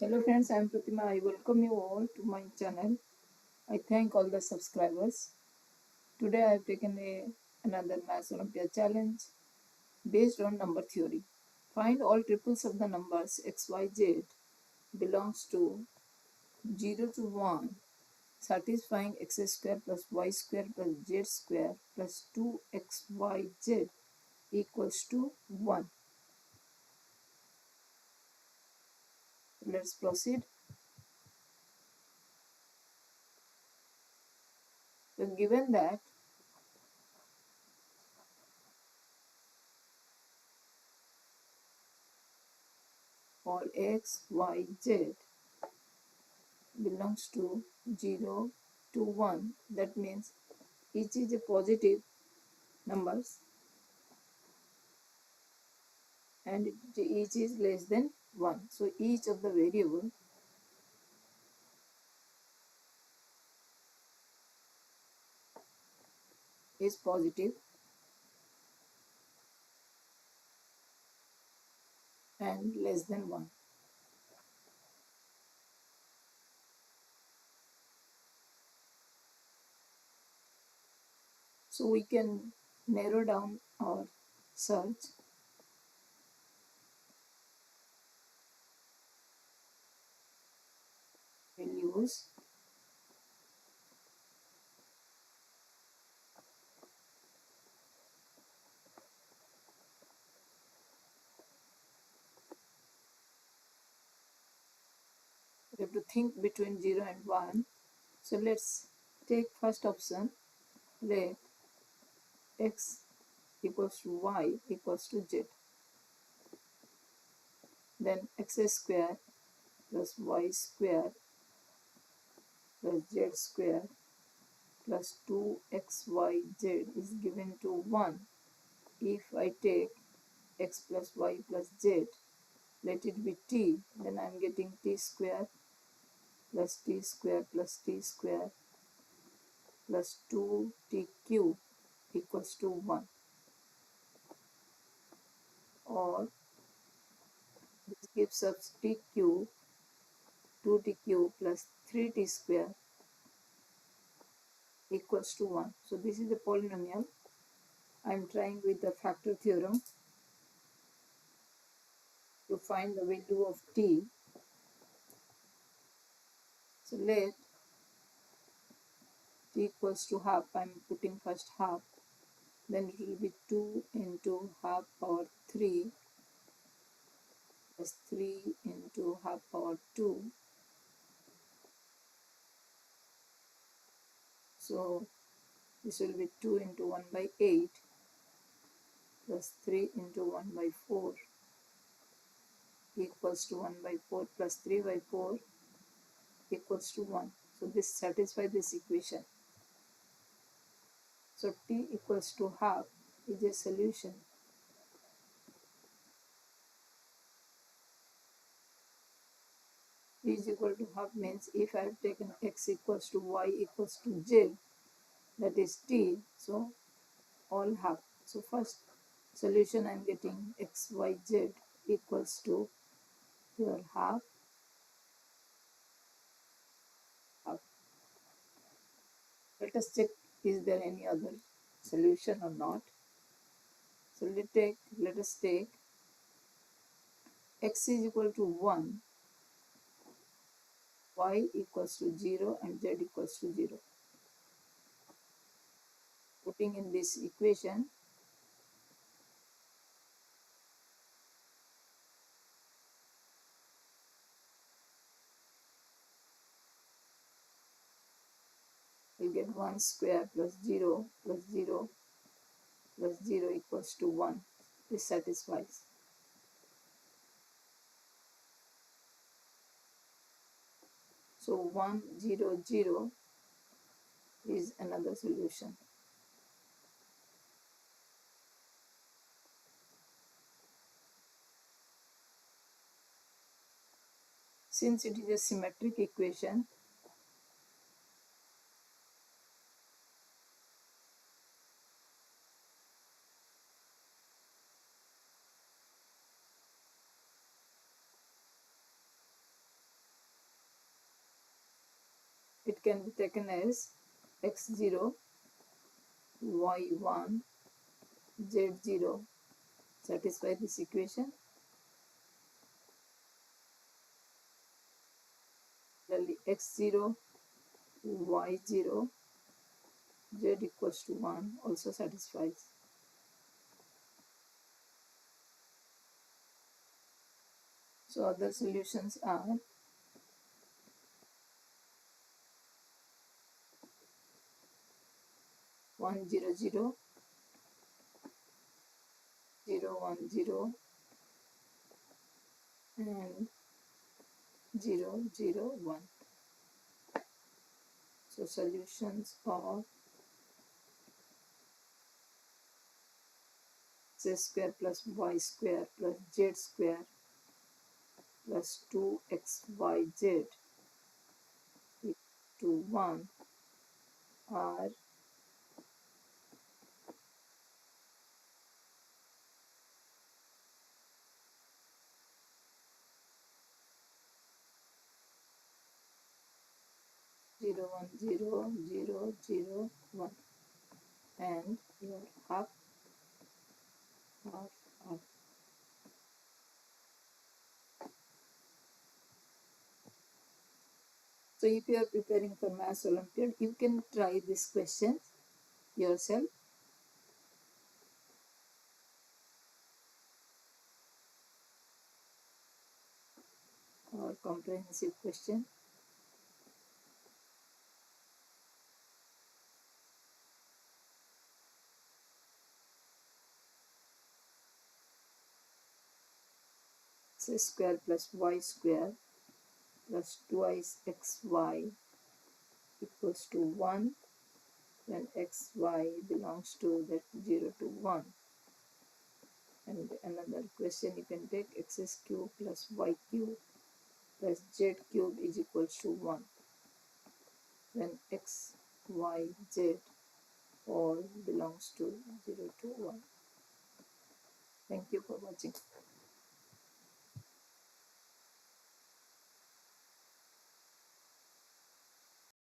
Hello friends, I am Pratima. I welcome you all to my channel. I thank all the subscribers. Today I have taken another Maths Olympiad challenge based on number theory. Find all triples of the numbers x, y, z belongs to 0 to 1, satisfying x square plus y square plus z square plus 2xyz equals to 1. Let's proceed. So given that all x, y, z belongs to 0 to 1, that means each is a positive numbers and each is less than 1. So each of the variable is positive and less than 1. So we can narrow down our search. We'll use we have to think between 0 and 1. So let's take first option. Let x equals to y equals to z. Then x square plus y square plus z square plus 2xyz is given to 1. If I take x plus y plus z, let it be t, then I am getting t square plus t square plus t square plus 2tq equals to 1. Or this gives us tq, 2tq plus 3t square equals to 1. So this is a polynomial. I am trying with the factor theorem to find the value of t. So let t equals to half. I am putting first half. Then it will be 2 into half power 3 plus 3 into half power 2. So this will be 2 into 1 by 8 plus 3 into 1 by 4 equals to 1 by 4 plus 3 by 4 equals to 1. So this satisfies this equation. So t equals to half is a solution. T is equal to half means if I have taken x equals to y equals to z, that is t, so all half. So first solution I am getting x, y, z equals to your half. Let us check is there any other solution or not. So let us take x is equal to 1, y equals to 0 and z equals to 0. Putting in this equation, we get 1 square plus 0 plus 0 plus 0 equals to 1. This satisfies. So 1, 0, 0 is another solution. Since it is a symmetric equation, it can be taken as x0, y1, z0. Satisfy this equation. Similarly, x0, y0, z equals to 1 also satisfies. So other solutions are 1 0 0, 0 1 0, and 0 0 1. So solutions of x square plus y square plus z square plus 2xyz equal to 1 are 0 1 0 0 0 1, and your half half half. So if you are preparing for Maths Olympiad, you can try this question yourself, or comprehensive question. X square plus y square plus twice xy equals to 1 when xy belongs to that 0 to 1. And another question you can take, x cube plus y cube plus z cube is equals to 1 when x, y, z all belongs to 0 to 1. Thank you for watching.